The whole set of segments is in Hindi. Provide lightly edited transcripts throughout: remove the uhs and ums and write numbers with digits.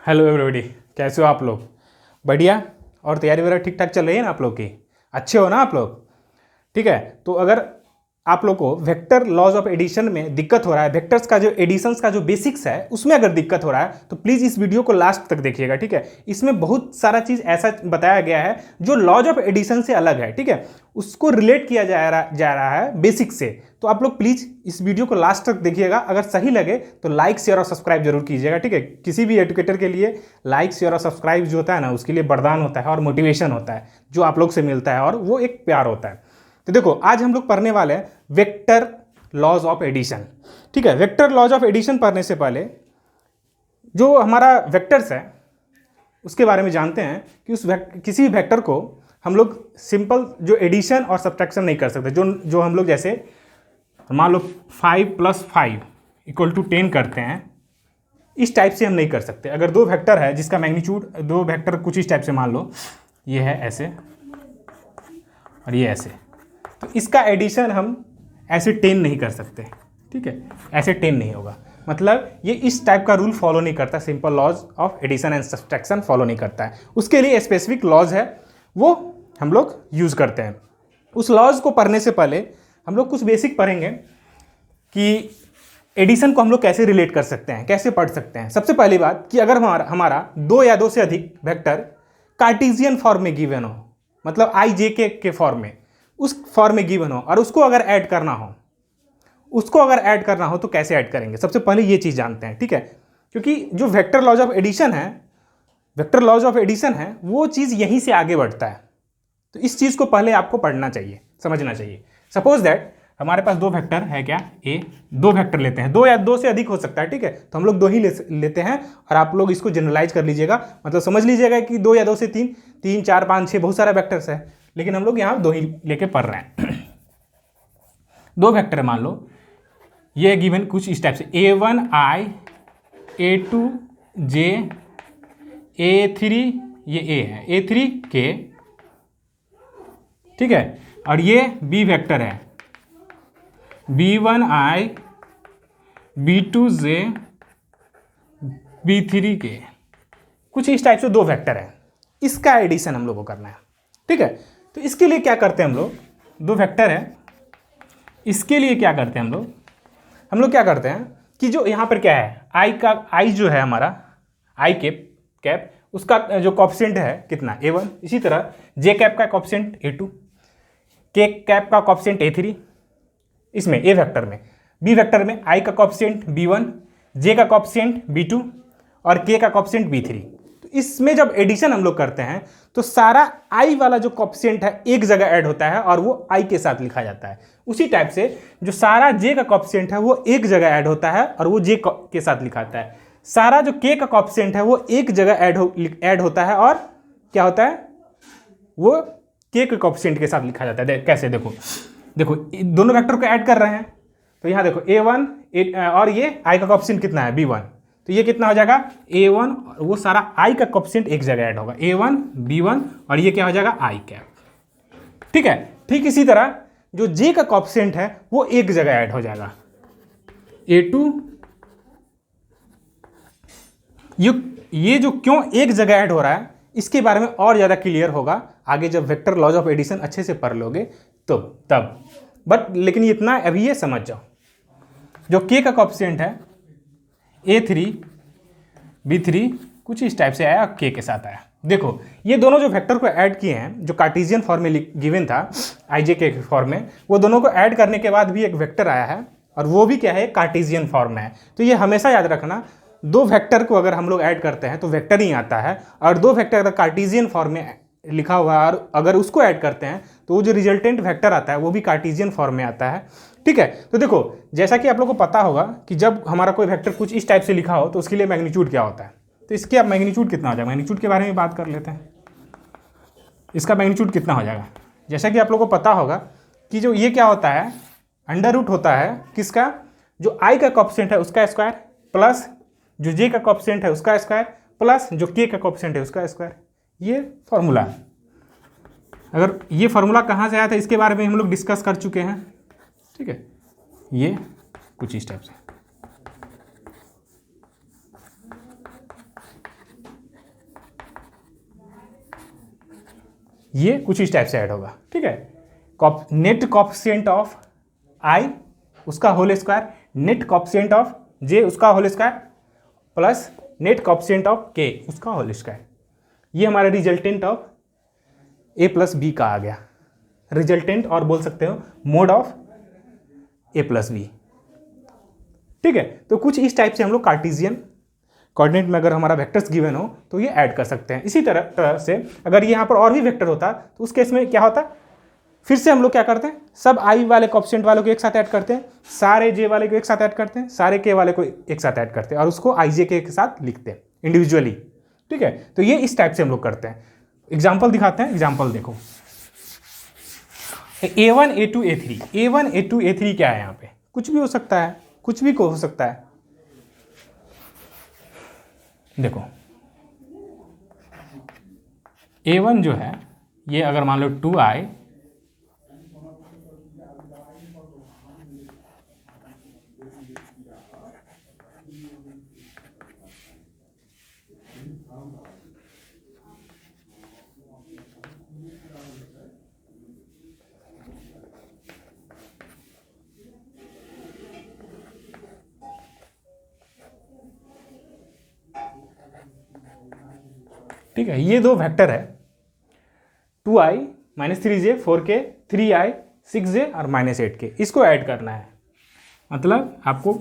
हेलो एवरीबॉडी, कैसे हो आप लोग? बढ़िया। और तैयारी वगैरह ठीक ठाक चल रही है ना आप लोग की? अच्छे हो ना आप लोग? ठीक है। तो अगर आप लोग को वेक्टर लॉज ऑफ एडिशन में दिक्कत हो रहा है, वेक्टर्स का जो एडिशंस का जो बेसिक्स है उसमें अगर दिक्कत हो रहा है तो प्लीज़ इस वीडियो को लास्ट तक देखिएगा। ठीक है। इसमें बहुत सारा चीज़ ऐसा बताया गया है जो लॉज ऑफ एडिशन से अलग है। ठीक है। उसको रिलेट किया जा रहा है बेसिक से। तो आप लोग प्लीज़ इस वीडियो को लास्ट तक देखिएगा। अगर सही लगे तो लाइक शेयर और सब्सक्राइब जरूर कीजिएगा। ठीक है। किसी भी एजुकेटर के लिए लाइक शेयर और सब्सक्राइब जो होता है ना, उसके लिए वरदान होता है और मोटिवेशन होता है जो आप लोग से मिलता है, और वो एक प्यार होता है। तो देखो, आज हम लोग पढ़ने वाले हैं वेक्टर लॉज ऑफ एडिशन। ठीक है। वेक्टर लॉज ऑफ एडिशन पढ़ने से पहले जो हमारा वेक्टर्स है उसके बारे में जानते हैं कि किसी वेक्टर को हम लोग सिंपल जो एडिशन और सब्ट्रैक्शन नहीं कर सकते। जो हम लोग जैसे मान लो 5 + 5 = 10 करते हैं, इस टाइप से हम नहीं कर सकते। अगर दो वेक्टर है जिसका मैग्नीट्यूड, दो वेक्टर कुछ इस टाइप से मान लो, ये है ऐसे और ये ऐसे, तो इसका एडिशन हम ऐसे 10 नहीं कर सकते। ठीक है। ऐसे 10 नहीं होगा, मतलब ये इस टाइप का रूल फॉलो नहीं करता। Simple laws of addition and subtraction follow नहीं करता है। उसके लिए स्पेसिफिक लॉज है, वो हम लोग यूज़ करते हैं। उस लॉज को पढ़ने से पहले हम लोग कुछ बेसिक पढ़ेंगे कि एडिशन को हम लोग कैसे रिलेट कर सकते हैं, कैसे पढ़ सकते हैं। सबसे पहली बात कि अगर हमारा दो या दो से अधिक वेक्टर कार्टेशियन फॉर्म में गिवन हो, मतलब आई जे के फॉर्म में, उस फॉर्म में गिवन हो, और उसको अगर ऐड करना हो तो कैसे ऐड करेंगे, सबसे पहले ये चीज़ जानते हैं। ठीक है। क्योंकि जो वेक्टर लॉज ऑफ एडिशन है वो चीज़ यहीं से आगे बढ़ता है। तो इस चीज़ को पहले आपको पढ़ना चाहिए, समझना चाहिए। सपोज दैट हमारे पास दो वेक्टर है, क्या ए, दो वेक्टर लेते हैं, दो या दो से अधिक हो सकता है। ठीक है। तो हम लोग दो ही लेते हैं, और आप लोग इसको जनरलाइज कर लीजिएगा, मतलब समझ लीजिएगा कि दो या दो से तीन, 3, 4, 5, 6 बहुत सारा वेक्टर्स है, लेकिन हम लोग यहाँ दो ही लेके पढ़ रहे हैं। दो वेक्टर मान लो, ये गिवन कुछ इस टाइप से A1I, A2J, A3, ये A है, A3K। ठीक है। और ये B वेक्टर है, B1I, B2J, B3K। कुछ इस टाइप से दो वेक्टर है, इसका एडिशन हम लोग को करना है। ठीक है। तो इसके लिए क्या करते हैं हम लोग, दो वेक्टर है, इसके लिए क्या करते हैं हम लोग क्या करते हैं कि जो यहाँ पर क्या है, आई जो है हमारा, आई कैप उसका जो कॉफिशिएंट है कितना, A1। इसी तरह जे कैप का कॉफिशिएंट A2, के कैप का कॉफिशिएंट A3, इसमें ए वेक्टर में। बी वेक्टर में आई का कॉफिशिएंट B1, जे का कॉफिशिएंट B2 और के का कॉफिशिएंट B3। तो इसमें जब एडिशन हम लोग करते हैं तो सारा आई वाला जो कॉफिशिएंट है एक जगह ऐड होता है और वो आई के साथ लिखा जाता है। उसी टाइप से जो सारा जे का कॉफिशिएंट है वो एक जगह ऐड होता है और वो जे के साथ लिखा जाता है। सारा जो के का कॉफिशिएंट है वो एक जगह ऐड होता है और क्या होता है, वो के कॉफिशिएंट के साथ लिखा जाता है। कैसे, देखो दोनों वेक्टर को ऐड कर रहे हैं, तो यहाँ देखो A1 और ये आई का कॉफिशिएंट कितना है, B1, तो ये कितना हो जाएगा A1, और वो सारा आई का कॉफिशिएंट एक जगह ऐड होगा, A1 B1, और ये क्या हो जाएगा आई कैप। ठीक है। ठीक इसी तरह जो जे का कॉफिशिएंट है वो एक जगह ऐड हो जाएगा, A2। ये जो क्यों एक जगह ऐड हो रहा है इसके बारे में और ज़्यादा क्लियर होगा आगे, जब वेक्टर लॉज ऑफ एडिशन अच्छे से पढ़ लोगे तो तब। बट लेकिन इतना अभी ये समझ जाओ, जो के का कॉफिशिएंट है A3 B3 कुछ इस टाइप से आया, के साथ आया। देखो ये दोनों जो वेक्टर को ऐड किए हैं, जो कार्टेशियन फॉर्म में गिवन था आई जे के फॉर्म में, वो दोनों को ऐड करने के बाद भी एक वेक्टर आया है, और वो भी क्या है, कार्टेशियन फॉर्म में है। तो ये हमेशा याद रखना, दो वेक्टर को अगर हम लोग ऐड करते हैं तो वेक्टर ही आता है, और दो वेक्टर अगर कार्टेशियन फॉर्म में लिखा हुआ है और अगर उसको ऐड करते हैं तो वो जो रिजल्टेंट वेक्टर आता है वो भी कार्टेशियन फॉर्म में आता है। ठीक है। तो देखो, जैसा कि आप लोगों को पता होगा कि जब हमारा कोई वेक्टर कुछ इस टाइप से लिखा हो तो उसके लिए मैग्नीट्यूड क्या होता है, तो इसके अब मैग्नीट्यूड कितना हो जाएगा, मैग्नीट्यूड के बारे में बात कर लेते हैं। इसका मैग्नीट्यूड कितना हो जाएगा, जैसा कि आप लोगों को पता होगा कि जो ये क्या होता है, √ होता है किसका, जो आई का कॉफिशिएंट है उसका स्क्वायर, प्लस जो जे का कॉफिशिएंट है उसका स्क्वायर, प्लस जो के का कॉफिशिएंट है उसका स्क्वायर। ये फॉर्मूला, अगर ये फॉर्मूला कहाँ से आया था इसके बारे में हम लोग डिस्कस कर चुके हैं। ठीक है। ये कुछ इस टाइप से, ये कुछ इस टाइप से ऐड होगा, ठीक है। नेट कॉफिशिएंट ऑफ आई उसका whole square, net coefficient of J उसका whole square plus net coefficient of K उसका होल स्क्वायर, ये हमारा resultant of A plus B का आ गया, रिजल्टेंट और बोल सकते हो mod of A plus B, ठीक है। तो कुछ इस टाइप से हम लोग कार्टेशियन कोऑर्डिनेट में अगर हमारा वेक्टर्स गिवन हो तो ये ऐड कर सकते हैं। इसी तरह से अगर यहाँ पर और भी वेक्टर होता तो उस केस में क्या होता, फिर से हम लोग क्या करते हैं, सब आई वाले कोएफिशिएंट वालों को एक साथ ऐड करते हैं, सारे जे वाले को एक साथ ऐड करते हैं, सारे के वाले को एक साथ ऐड करते हैं और उसको आई जे के साथ लिखते हैं इंडिविजुअली, ठीक है। तो ये इस टाइप से हम लोग करते हैं। एग्जाम्पल दिखाते हैं, एग्जाम्पल देखो A1 A2 A3, A1 A2 A3 क्या है, यहाँ पे कुछ भी हो सकता है, कुछ भी को हो सकता है। देखो A1 जो है ये अगर मान लो 2i ठीक है, ये दो वेक्टर है 2i -3j 4k 3i 6j और -8k, इसको ऐड करना है, मतलब आपको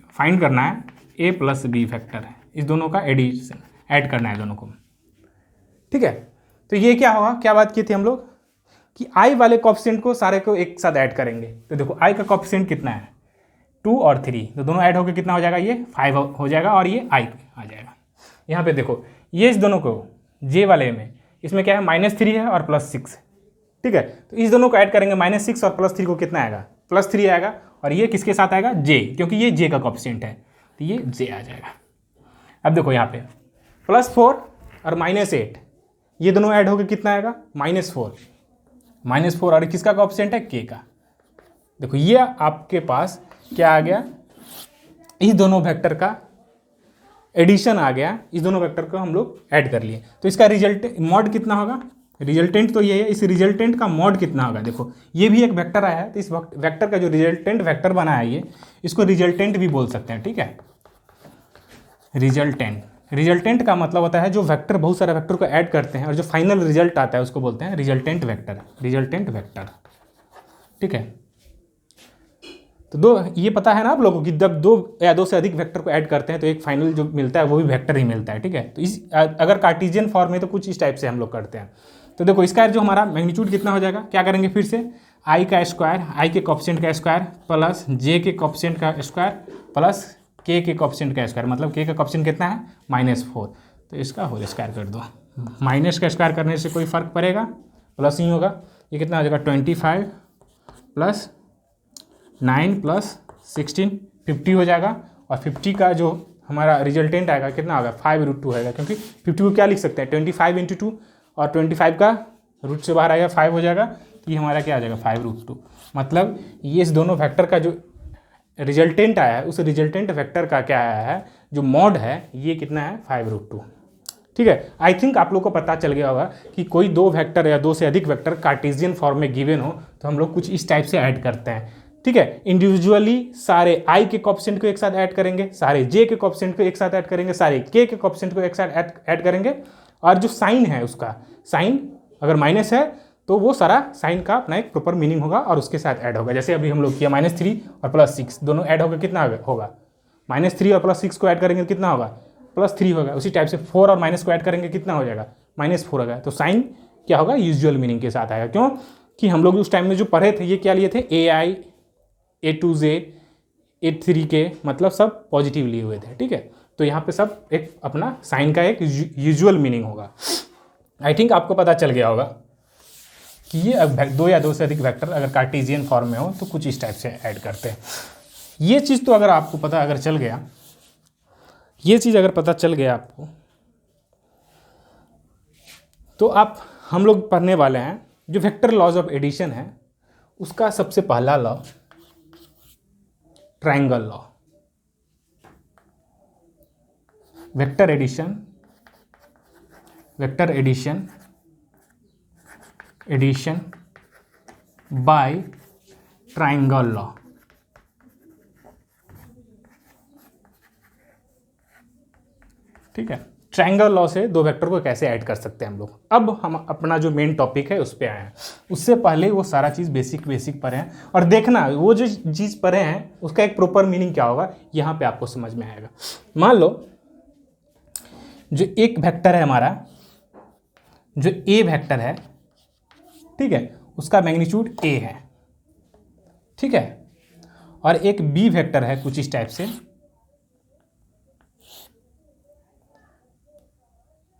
फाइंड करना है a प्लस बी फैक्टर है, इस दोनों का एडिशन ऐड करना है दोनों को, ठीक है। तो ये क्या होगा, क्या बात की थी हम लोग कि i वाले कोएफिशिएंट को सारे को एक साथ ऐड करेंगे। तो देखो i का कोएफिशिएंट कितना है 2 और 3, तो दोनों ऐड होकर कितना हो जाएगा, ये 5 हो जाएगा और ये i आ जाएगा। यहाँ पे देखो ये इस दोनों को j वाले में इसमें क्या है -3 है और +6, ठीक है। तो इस दोनों को ऐड करेंगे -6 और +3 को कितना आएगा, +3 आएगा और ये किसके साथ आएगा, j, क्योंकि ये j का कोएफिशिएंट है तो ये j आ जाएगा। अब देखो यहाँ पे +4 और -8 ये दोनों ऐड होकर कितना आएगा, -4 और किसका कोएफिशिएंट है, k का। देखो ये आपके पास क्या आ गया, इस दोनों वेक्टर का एडिशन आ गया, इस दोनों वेक्टर को हम लोग ऐड कर लिए। तो इसका रिजल्ट मॉड कितना होगा, रिजल्टेंट तो ये है, इस रिजल्टेंट का मॉड कितना होगा। देखो ये भी एक वेक्टर आया है, तो इस वेक्टर का जो रिजल्टेंट वेक्टर बना है ये, इसको रिजल्टेंट भी बोल सकते हैं, ठीक है। रिजल्टेंट का मतलब होता है जो वेक्टर बहुत सारे वेक्टर को ऐड करते हैं और जो फाइनल रिजल्ट आता है उसको बोलते हैं रिजल्टेंट वेक्टर, ठीक है। तो दो ये पता है ना आप लोगों को कि जब 2 या 2 से अधिक वेक्टर को ऐड करते हैं तो एक फाइनल जो मिलता है वो भी वेक्टर ही मिलता है, ठीक है। तो इस अगर कार्टेशियन फॉर्म में तो कुछ इस टाइप से हम लोग करते हैं। तो देखो इसका जो हमारा मैग्नीट्यूड कितना हो जाएगा, क्या करेंगे फिर से i का स्क्वायर, i के कोएफिशिएंट का स्क्वायर प्लस j के कोएफिशिएंट का स्क्वायर प्लस k के कोएफिशिएंट का स्क्वायर, मतलब k का कोएफिशिएंट कितना है -4, तो इसका होल स्क्वायर कर दो। माइनस का स्क्वायर करने से कोई फर्क पड़ेगा, प्लस ही होगा, ये कितना हो जाएगा 25 प्लस 9 प्लस 16 50 हो जाएगा और 50 का जो हमारा रिजल्टेंट आएगा कितना होगा 5√2 आएगा, क्योंकि 50 को क्या लिख सकते हैं 25 × 2 और 25 का रूट से बाहर आएगा 5 हो जाएगा, तो ये हमारा क्या आ जाएगा 5√2। मतलब ये इस दोनों वेक्टर का जो रिजल्टेंट आया है उस रिजल्टेंट वेक्टर का क्या आया है, जो मॉड है ये कितना है 5√2, ठीक है। आई थिंक आप लोग को पता चल गया होगा कि कोई 2 वेक्टर या 2 से अधिक वेक्टर कार्टेशियन फॉर्म में गिवन हो तो हम लोग कुछ इस टाइप से ऐड करते हैं, ठीक है। इंडिविजुअली सारे i के कोएफिशिएंट को एक साथ ऐड करेंगे, सारे j के कोएफिशिएंट को एक साथ ऐड करेंगे, सारे k के कोएफिशिएंट को एक साथ ऐड करेंगे और जो साइन है उसका साइन अगर माइनस है तो वो सारा साइन का अपना एक प्रॉपर मीनिंग होगा और उसके साथ ऐड होगा। जैसे अभी हम लोग किया -3 और +6 दोनों ऐड होकर कितना होगा, -3 और +6 को ऐड करेंगे कितना होगा +3 होगा। उसी टाइप से 4 और माइनस को ऐड करेंगे कितना हो जाएगा -4 होगा। तो साइन क्या होगा, यूजुअल मीनिंग के साथ आएगा, क्यों कि हम लोग उस टाइम में जो पढ़े थे ये क्या लिए थे ai A2j A3k, मतलब सब पॉजिटिव लिए हुए थे, ठीक है। तो यहाँ पे सब एक अपना साइन का एक यूजुअल मीनिंग होगा। आई थिंक आपको पता चल गया होगा कि ये 2 या 2 से अधिक वेक्टर अगर कार्टेशियन फॉर्म में हो तो कुछ इस टाइप से ऐड करते हैं। ये चीज़ तो अगर आपको पता अगर चल गया, ये चीज़ अगर पता चल गया आपको, तो आप हम लोग पढ़ने वाले हैं जो वेक्टर लॉज ऑफ एडिशन है उसका सबसे पहला law triangle law. Vector addition addition by triangle law. ठीक है, ट्रायंगल लॉ से दो वेक्टर को कैसे ऐड कर सकते हैं हम लोग। अब हम अपना जो मेन टॉपिक है उस पर आए हैं। उससे पहले वो सारा चीज़ बेसिक पढ़े हैं, और देखना वो जो चीज़ पढ़े हैं उसका एक प्रॉपर मीनिंग क्या होगा यहाँ पे आपको समझ में आएगा। मान लो जो एक वेक्टर है हमारा, जो ए वेक्टर है, ठीक है, उसका मैग्नीट्यूड ए है, ठीक है, और एक बी वेक्टर है कुछ इस टाइप से,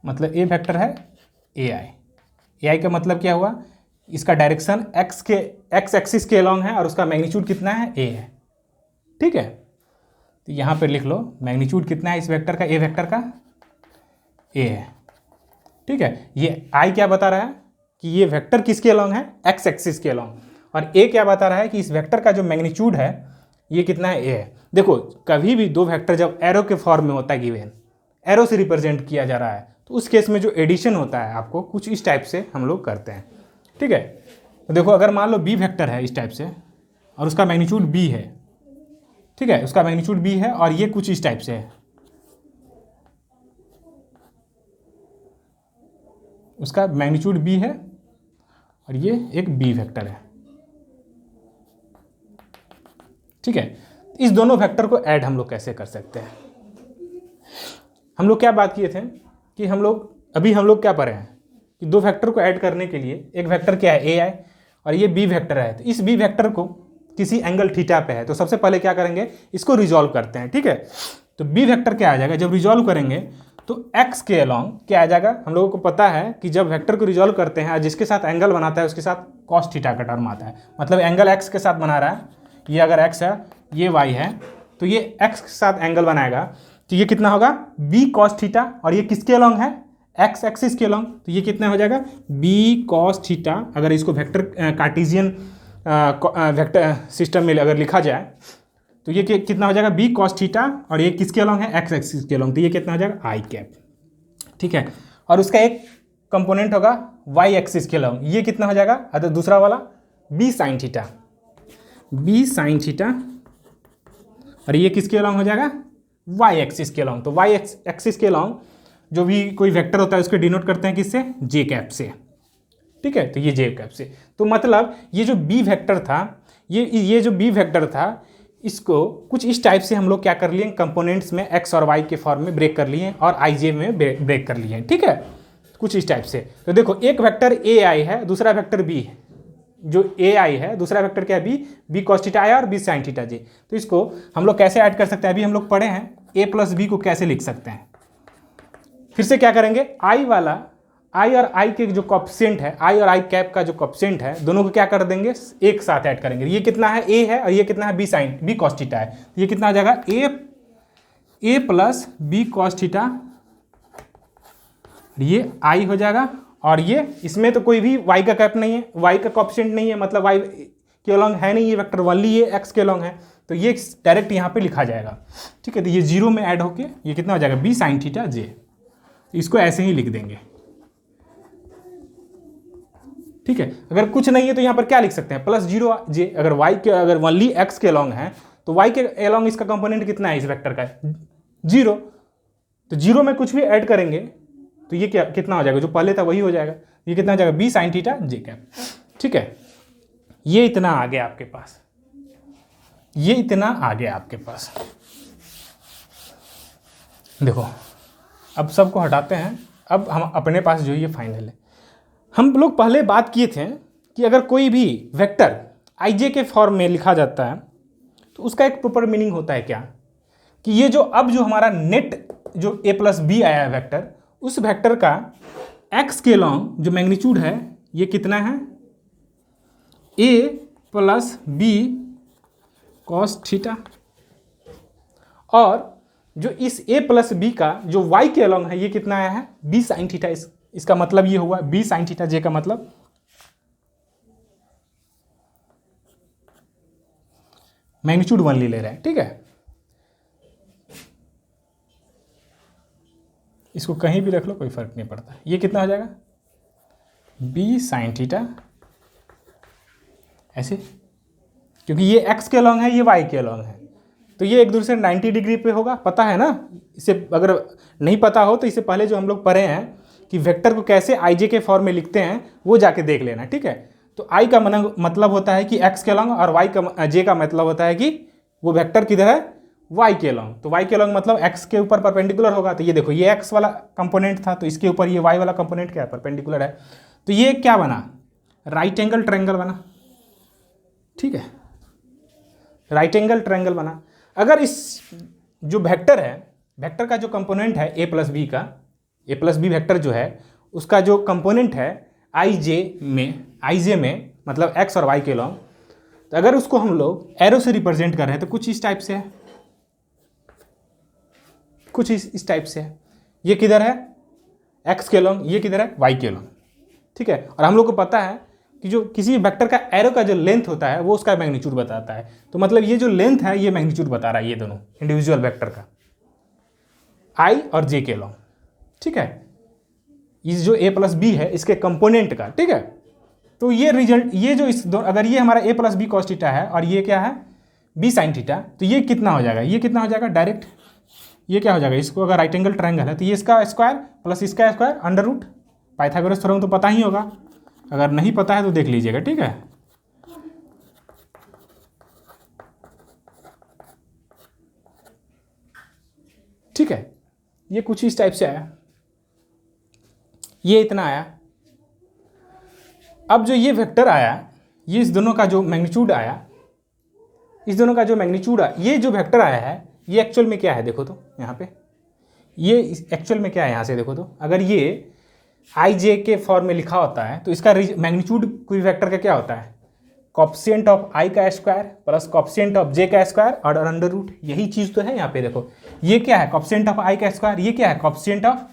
मतलब ए वेक्टर है ए आई का मतलब क्या हुआ, इसका डायरेक्शन एक्स एक्सिस के अलॉन्ग है और उसका मैग्नीट्यूड कितना है ए है, ठीक है। तो यहाँ पर लिख लो मैग्नीट्यूड कितना है इस वेक्टर का, ए वेक्टर का ए है, ठीक है। ये आई क्या बता रहा है कि ये वेक्टर किसके अलॉन्ग है, एक्स एक्सिस के अलॉन्ग, और ए क्या बता रहा है कि इस वेक्टर का जो मैग्नीट्यूड है ये कितना है, ए है। देखो कभी भी दो वेक्टर जब एरो के फॉर्म में होता है, गिवन एरो से रिप्रेजेंट किया जा रहा है, तो उस केस में जो एडिशन होता है आपको कुछ इस टाइप से हम लोग करते हैं, ठीक है। तो देखो अगर मान लो बी वेक्टर है इस टाइप से और उसका मैग्नीट्यूड बी है, ठीक है, उसका मैग्नीट्यूड बी है और ये कुछ इस टाइप से है, उसका मैग्नीट्यूड बी है और ये एक बी वेक्टर है, ठीक है। इस दोनों वेक्टर को ऐड हम लोग कैसे कर सकते हैं। हम लोग क्या बात किए थे कि हम लोग क्या पढ़े हैं कि दो वेक्टर को ऐड करने के लिए एक वेक्टर क्या है ए आई और ये बी वेक्टर है, तो इस बी वेक्टर को किसी एंगल थीटा पे है, तो सबसे पहले क्या करेंगे, इसको रिजॉल्व करते हैं, ठीक है। तो बी वेक्टर क्या आ जाएगा, जब रिजॉल्व करेंगे तो x के अलॉन्ग क्या आ जाएगा, हम लोगों को पता है कि जब वेक्टर को रिजॉल्व करते हैं जिसके साथ एंगल बनाता है उसके साथ कॉस थीटा का टर्म आता है, मतलब एंगल x के साथ बना रहा है, ये अगर x है ये y है, तो ये x के साथ एंगल बनाएगा, तो ये कितना होगा b कॉस थीटा, और ये किसके अलॉन्ग है, x एक्सिस के अलॉन्ग, तो ये कितना हो जाएगा b कॉस थीटा। अगर इसको वेक्टर कार्टेशियन वेक्टर सिस्टम में अगर लिखा जाए तो ये कितना हो जाएगा b कॉस थीटा, और ये किसके अलॉन्ग है, x एक्सिस के अलॉन्ग, तो ये कितना हो जाएगा आई कैप, ठीक है। और उसका एक कंपोनेंट होगा y एक्सिस के अलॉन्ग, ये कितना हो जाएगा, अगर दूसरा वाला b sine theta, b sine theta, और ये किसके अलॉन्ग हो जाएगा, y एक्सिस के अलॉन्ग। तो y एक्सिस के अलॉन्ग जो भी कोई वेक्टर होता है उसको डिनोट करते हैं किससे, j कैप से, ठीक है। तो ये j कैप से, तो मतलब ये जो b वेक्टर था, ये जो b वेक्टर था, इसको कुछ इस टाइप से हम लोग क्या कर लिए, कंपोनेंट्स में x और y के फॉर्म में ब्रेक कर लिए और ij में ब्रेक कर लिए, ठीक है, कुछ इस टाइप से। तो देखो एक वेक्टर ए आई है, दूसरा वेक्टर b है, जो ए आई है दूसरा वेक्टर क्या है बी कॉस थीटा आई और बी साइन थीटा जे। तो इसको हम लोग कैसे ऐड कर सकते हैं, अभी हम लोग पढ़े हैं ए प्लस बी को कैसे लिख सकते हैं। फिर से क्या करेंगे, आई वाला, आई और आई के जो कॉफिशिएंट है, आई और आई कैप का जो कॉफिशिएंट है, दोनों को क्या कर देंगे, एक साथ ऐड करेंगे। ये कितना है, ए है, और ये कितना है, B sine B cos theta है, तो ये कितना हो जाएगा, A plus B cos theta, ये आई हो जाएगा, और ये इसमें तो कोई भी y का कैप नहीं है, y का कॉफिशिएंट नहीं है, मतलब y के अलॉन्ग है नहीं, ये वेक्टर ओनली ये x के अलॉन्ग है, तो ये डायरेक्ट यहाँ पे लिखा जाएगा, ठीक है। तो ये जीरो में ऐड होके ये कितना हो जाएगा, b साइन थीटा j, इसको ऐसे ही लिख देंगे, ठीक है। अगर कुछ नहीं है तो यहाँ पर क्या लिख सकते हैं, प्लस जीरो j, अगर y के अगर ओनली x के अलॉन्ग है तो y के अलॉन्ग इसका कंपोनेंट कितना है इस वेक्टर का, जीरो, तो जीरो में कुछ भी ऐड करेंगे तो ये क्या कितना हो जाएगा, जो पहले था वही हो जाएगा, ये कितना हो जाएगा, बी साइन थीटा जे कैप, ठीक है। ये इतना आ गया आपके पास, ये इतना आ गया आपके पास। देखो अब सबको हटाते हैं, अब हम अपने पास जो ये फाइनल है, हम लोग पहले बात किए थे कि अगर कोई भी वेक्टर आई जे के फॉर्म में लिखा जाता है तो उसका एक प्रॉपर मीनिंग होता है क्या, कि ये जो अब जो हमारा नेट जो ए प्लस बी आया है वेक्टर, उस वेक्टर का x के लॉन्ग जो मैग्नीट्यूड है ये कितना है, a plus B cos theta, और जो इस a प्लस बी का जो y के अलॉन्ग है ये कितना आया है, b साइन थीटा। इसका मतलब ये हुआ b साइन थीटा j का मतलब मैग्नीट्यूड ओनली ले रहे हैं, ठीक है। इसको कहीं भी रख लो कोई फर्क नहीं पड़ता, ये कितना हो जाएगा, बी साइन थीटा, ऐसे, क्योंकि ये एक्स के अलॉन्ग है, ये वाई के अलॉन्ग है, तो ये एक दूसरे 90 डिग्री पे होगा, पता है ना। इसे अगर नहीं पता हो तो इससे पहले जो हम लोग पढ़े हैं कि वेक्टर को कैसे आई जे के फॉर्म में लिखते हैं वो जाके देख लेना, ठीक है। तो आई का मतलब होता है कि एक्स के अलॉन्ग, और वाई का जे का मतलब होता है कि वो वेक्टर किधर है, वाई के अलॉन्ग। तो वाई के अलॉन्ग मतलब एक्स के ऊपर परपेंडिकुलर होगा। तो ये देखो, ये एक्स वाला कंपोनेंट था, तो इसके ऊपर ये वाई वाला कंपोनेंट क्या है, परपेंडिकुलर है। तो ये क्या बना, राइट एंगल ट्रायंगल बना, ठीक है, राइट एंगल ट्रायंगल बना। अगर इस जो वेक्टर है, वेक्टर का जो कंपोनेंट है ए प्लस बी का, ए प्लस बी वेक्टर जो है उसका जो कंपोनेंट है आई जे में मतलब एक्स और वाई के लॉन्ग, तो अगर उसको हम लोग एरो से रिप्रेजेंट कर रहे हैं तो कुछ इस टाइप से है, कुछ इस टाइप से है। ये किधर है, एक्स के लॉन्ग, ये किधर है, वाई के लॉन्ग, ठीक है। और हम लोग को पता है कि जो किसी वेक्टर का एरो का जो लेंथ होता है वो उसका मैग्नीट्यूड बताता है। तो मतलब ये जो लेंथ है ये मैग्नीट्यूड बता रहा है, ये दोनों इंडिविजुअल वेक्टर का, आई और जे के लॉन्ग, ठीक है। इस जो ए प्लस बी है इसके कंपोनेंट का, ठीक है। तो ये रिजल्ट, ये जो इस दो, अगर ये हमारा ए प्लस बी कॉस थीटा है और ये क्या है, बी साइन थीटा, तो ये कितना हो जाएगा, ये कितना हो जाएगा डायरेक्ट, ये क्या हो जाएगा, इसको अगर राइट एंगल ट्रायंगल है तो ये इसका स्क्वायर प्लस इसका square under root. Pythagoras theorem तो पता ही होगा, अगर नहीं पता है तो देख लीजिएगा, ठीक है। ठीक है, ये कुछ इस टाइप से आया, ये इतना आया। अब जो ये वेक्टर आया, ये इस दोनों का जो मैग्नीट्यूड आया, इस दोनों का जो मैग्नीट्यूड आया, ये जो वेक्टर आया है ये एक्चुअल में क्या है, देखो तो यहाँ पे, ये एक्चुअल में क्या है, यहाँ से देखो तो, अगर ये आई जे के फॉर्म में लिखा होता है तो इसका मैग्नीट्यूड कोई वेक्टर का क्या होता है, कॉप्सिएंट ऑफ आई का स्क्वायर प्लस कॉप्सिएंट ऑफ जे का स्क्वायर और अंडर रूट। यही चीज़ तो है यहाँ पे, देखो ये क्या है, कॉप्सिएंट ऑफ आई का स्क्वायर, ये क्या है, कॉप्सिएंट ऑफ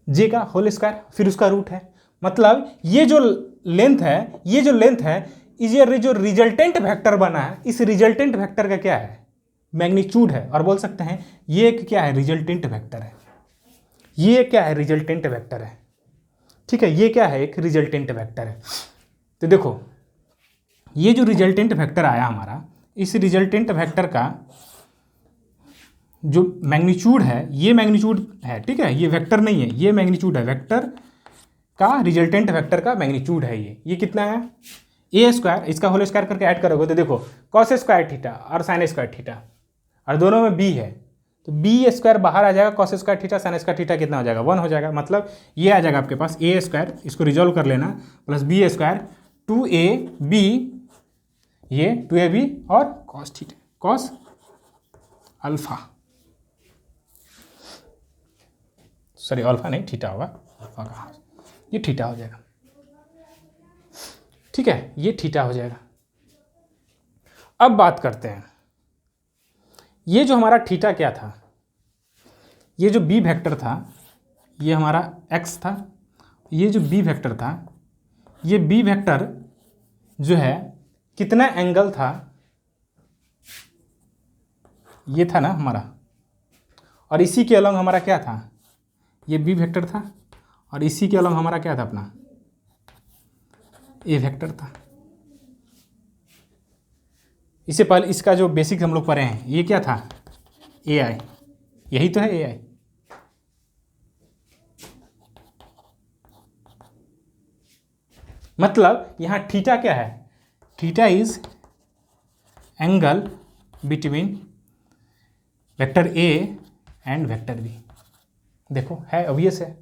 जे का होल स्क्वायर, फिर उसका रूट है। मतलब ये जो लेंथ है, ये जो लेंथ है, ये जो रिजल्टेंट वेक्टर बना है, इस रिजल्टेंट वेक्टर का क्या है, मैग्नीट्यूड है। और बोल सकते हैं ये एक क्या है, रिजल्टेंट वेक्टर है, ये क्या है, रिजल्टेंट वेक्टर है, ठीक है। ये क्या है, एक रिजल्टेंट वेक्टर है। तो देखो ये जो रिजल्टेंट वेक्टर आया हमारा, इस रिजल्टेंट वेक्टर का जो मैग्नीट्यूड है, ये मैग्नीट्यूड है, ठीक है, ये वेक्टर नहीं है, ये मैग्नीट्यूड है, वेक्टर का रिजल्टेंट वेक्टर का मैग्नीट्यूड है ये कितना है, ए स्क्वायर, इसका होल स्क्वायर करके ऐड करोगे तो देखो कॉस स्क्वायर थीटा और साइन स्क्वायर थीटा, और दोनों में बी है, तो बी स्क्वायर बाहर आ जाएगा, cos square theta sine square theta कितना हो जाएगा, 1 हो जाएगा। मतलब ये आ जाएगा आपके पास ए स्क्वायर, इसको रिजॉल्व कर लेना, प्लस बी स्क्वायर 2ab, ये 2ab और cos theta, cos alpha, sorry alpha नहीं, थीटा होगा, अल्फा का ये थीटा हो जाएगा, ठीक है, ये थीटा हो जाएगा। अब बात करते हैं, ये जो हमारा थीटा क्या था, ये जो बी वेक्टर था, ये हमारा एक्स था, ये जो बी वेक्टर था, ये बी वेक्टर जो है कितना एंगल था, ये था ना हमारा, और इसी के अलॉन्ग हमारा क्या था, ये बी वेक्टर था, और इसी के अलॉन्ग हमारा क्या था, अपना ए वेक्टर था। इससे पहले इसका जो बेसिक हम लोग पढ़े हैं, ये क्या था, ए आई, यही तो है ए आई। मतलब यहाँ थीटा क्या है, theta is angle between vector A and vector B. देखो है ऑब्वियस है,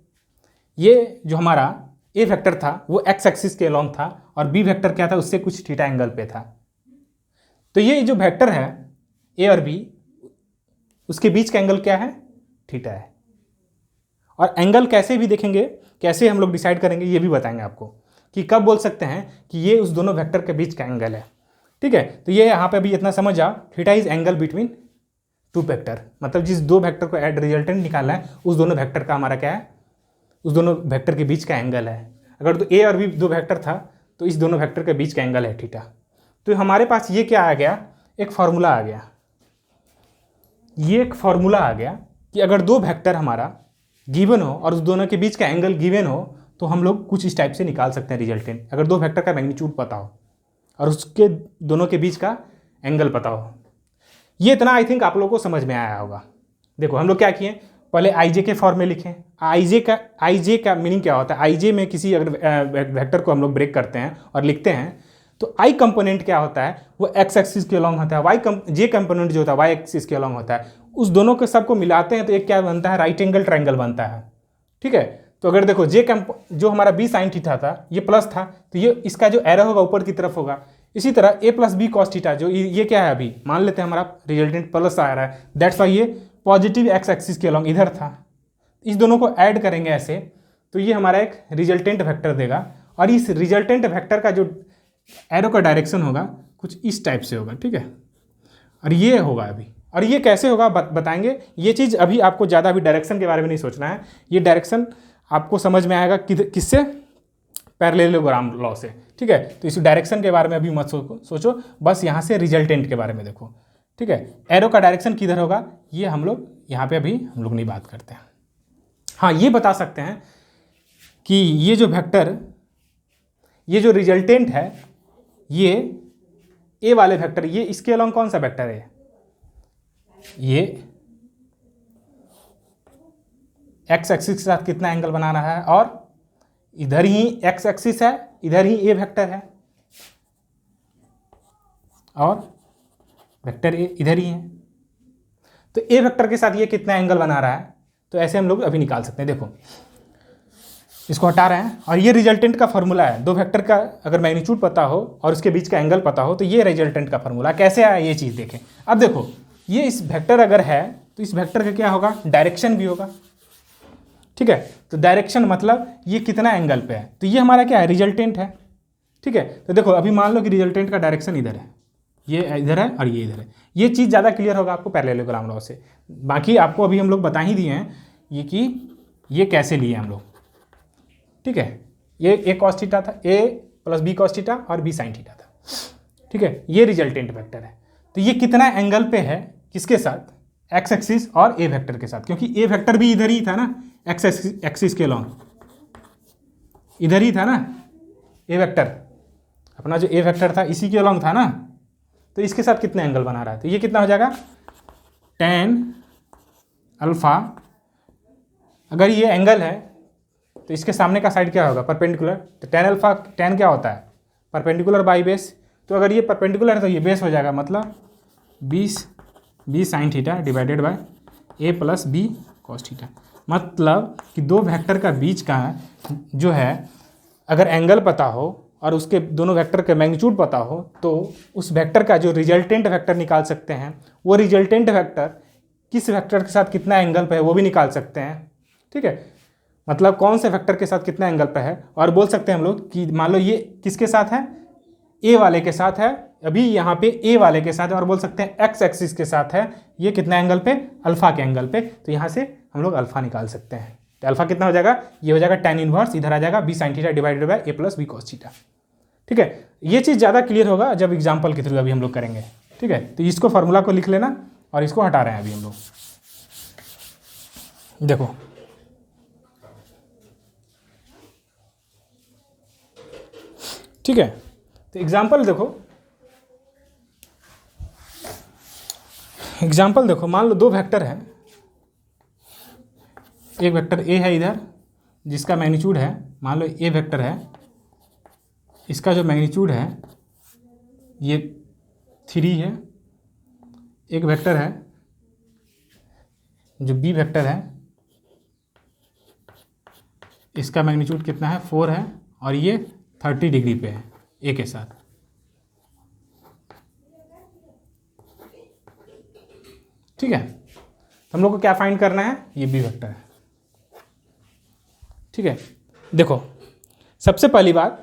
ये जो हमारा ए वेक्टर था वो एक्स एक्सिस के अलॉन्ग था, और बी वेक्टर क्या था, उससे कुछ थीटा एंगल पे था। तो ये जो वेक्टर है ए और बी, उसके बीच का एंगल क्या है, थीटा है। और एंगल कैसे भी देखेंगे, कैसे हम लोग डिसाइड करेंगे ये भी बताएंगे आपको, कि कब बोल सकते हैं कि ये उस दोनों वेक्टर के बीच का एंगल है, ठीक है। तो ये यहाँ पे अभी इतना समझ जाओ, theta is angle between two vector, मतलब जिस दो वेक्टर को एड रिजल्टेंट निकालना है उस दोनों वेक्टर का हमारा क्या है, उस दोनों वेक्टर के बीच का एंगल है। अगर तो ए और बी दो वेक्टर था तो इस दोनों वेक्टर के बीच का एंगल है थीटा। तो हमारे पास ये क्या आ गया, एक फार्मूला आ गया, ये एक फार्मूला आ गया कि अगर दो वेक्टर हमारा गिवन हो और उस दोनों के बीच का एंगल गिवन हो तो हम लोग कुछ इस टाइप से निकाल सकते हैं रिजल्टेंट, अगर दो वेक्टर का मैग्नीट्यूड पता हो और उसके दोनों के बीच का एंगल पता हो। ये इतना आई थिंक आप लोगों को समझ में आया होगा। देखो हम लोग क्या किए, पहले आई जे के फॉर्म में लिखें। आई जे का मीनिंग क्या होता है, आई जे में किसी अगर वेक्टर को हम लोग ब्रेक करते हैं और लिखते हैं तो आई कंपोनेंट क्या होता है, वो एक्स एक्सिस के अलॉन्ग होता है, जे कंपोनेंट जो होता है वाई एक्सिस के अलॉन्ग होता है। उस दोनों के सबको मिलाते हैं तो एक क्या बनता है, राइट एंगल ट्रायंगल बनता है। ठीक है, तो अगर देखो जो हमारा बी साइन थीटा था ये प्लस था, तो ये इसका जो एरो होगा ऊपर की तरफ होगा। इसी तरह ए प्लस बी कॉस थीटा, जो ये क्या है, अभी मान लेते हैं हमारा रिजल्टेंट प्लस आ रहा है, दैट्स वाई ये पॉजिटिव एक्स एक्सिस के अलॉन्ग इधर था। इस दोनों को ऐड करेंगे ऐसे, तो ये हमारा एक रिजल्टेंट वेक्टर देगा। और इस रिजल्टेंट वेक्टर का जो एरो का डायरेक्शन होगा कुछ इस टाइप से होगा। ठीक है, और ये होगा अभी, और ये कैसे होगा बताएंगे। ये चीज़ अभी आपको ज़्यादा अभी डायरेक्शन के बारे में नहीं सोचना है, ये डायरेक्शन आपको समझ में आएगा किससे, पैरेललोग्राम लॉ से। ठीक है, तो इस डायरेक्शन के बारे में अभी मत सोचो, बस यहाँ से रिजल्टेंट के बारे में देखो। ठीक है, एरो का डायरेक्शन किधर होगा ये हम लोग यहाँ पे अभी हम लोग नहीं बात करते हैं। हाँ, ये बता सकते हैं कि ये जो वेक्टर, ये जो रिजल्टेंट है, ये ए वाले वेक्टर, ये इसके अलॉन्ग कौन सा वेक्टर है, ये एक्स एक्सिस के साथ कितना एंगल बना रहा है, और इधर ही एक्स एक्सिस है, इधर ही ए वेक्टर है, और वेक्टर ए इधर ही है। तो ए वेक्टर के साथ ये कितना एंगल बना रहा है, तो ऐसे हम लोग अभी निकाल सकते हैं। देखो इसको हटा रहे हैं, और ये रिजल्टेंट का फॉर्मूला है। दो वेक्टर का अगर मैग्नीट्यूड पता हो और उसके बीच का एंगल पता हो तो ये रिजल्टेंट का फॉर्मूला कैसे आया, ये चीज़ देखें। अब देखो ये इस वेक्टर अगर है तो इस वेक्टर का क्या होगा, डायरेक्शन भी होगा। ठीक है, तो डायरेक्शन मतलब ये कितना एंगल पे है, तो ये हमारा क्या है, रिजल्टेंट है। ठीक है, तो देखो अभी मान लो कि रिजल्टेंट का डायरेक्शन इधर है, ये इधर है और ये इधर है। ये चीज़ ज़्यादा क्लियर होगा आपको पैरेललोग्राम लॉ से। बाकी आपको अभी हम लोग बता ही दिए हैं ये कि ये कैसे लिए हम लोग। ठीक है, ये ए कॉस थीटा था, ए प्लस बी कॉस थीटा और बी साइन थीटा था। ठीक है, ये रिजल्टेंट वेक्टर है। तो ये कितना एंगल पे है, किसके साथ, एक्स एक्सिस और ए वेक्टर के साथ, क्योंकि ए वेक्टर भी इधर ही था ना, एक्स एक्सिस के अलॉन्ग इधर ही था ना। ए वेक्टर अपना जो ए वेक्टर था इसी के अलॉन्ग था ना, तो इसके साथ कितना एंगल बना रहा है, तो ये कितना हो जाएगा, tan अल्फा। अगर ये एंगल है तो इसके सामने का साइड क्या होगा, परपेंडिकुलर। तो tan अल्फा, tan क्या होता है, परपेंडिकुलर बाई बेस। तो अगर ये परपेंडिकुलर है तो ये बेस हो जाएगा, मतलब 20 B sine theta divided by A plus B cos theta. मतलब कि दो वेक्टर का बीच का जो है अगर एंगल पता हो और उसके दोनों वेक्टर के मैग्नीट्यूड पता हो तो उस वेक्टर का जो रिजल्टेंट वेक्टर निकाल सकते हैं। वो रिजल्टेंट वेक्टर किस वेक्टर के साथ कितना एंगल पे है वो भी निकाल सकते हैं। ठीक है, मतलब कौन से वेक्टर के साथ कितना एंगल पे है, और बोल सकते हैं हम लोग कि मान लो ये किसके साथ है, ए वाले के साथ है, अभी यहाँ पे ए वाले के साथ है, और बोल सकते हैं एक्स एक्सिस के साथ है, ये कितना एंगल पे, अल्फा के एंगल पे। तो यहाँ से हम लोग अल्फा निकाल सकते हैं। तो अल्फा कितना हो जाएगा, ये हो जाएगा tan इनवर्स, इधर आ जाएगा B sine theta divided by A plus B cos theta. ठीक है, ये चीज़ ज़्यादा क्लियर होगा जब एग्जाम्पल के थ्रू अभी हम लोग करेंगे। ठीक है, तो इसको फार्मूला को लिख लेना, और इसको हटा रहे हैं अभी हम लोग। देखो ठीक है, तो एग्जाम्पल देखो, मान लो दो वेक्टर हैं, एक वेक्टर ए है इधर जिसका मैग्नीट्यूड है, मान लो ए वेक्टर है, इसका जो मैग्नीट्यूड है ये 3 है। एक वेक्टर है जो बी वेक्टर है, इसका मैग्नीट्यूड कितना है, 4 है, और ये 30 डिग्री पे है ए के साथ। ठीक है, तो हम लोग को क्या फाइंड करना है, ये बी वेक्टर है। ठीक है, देखो सबसे पहली बात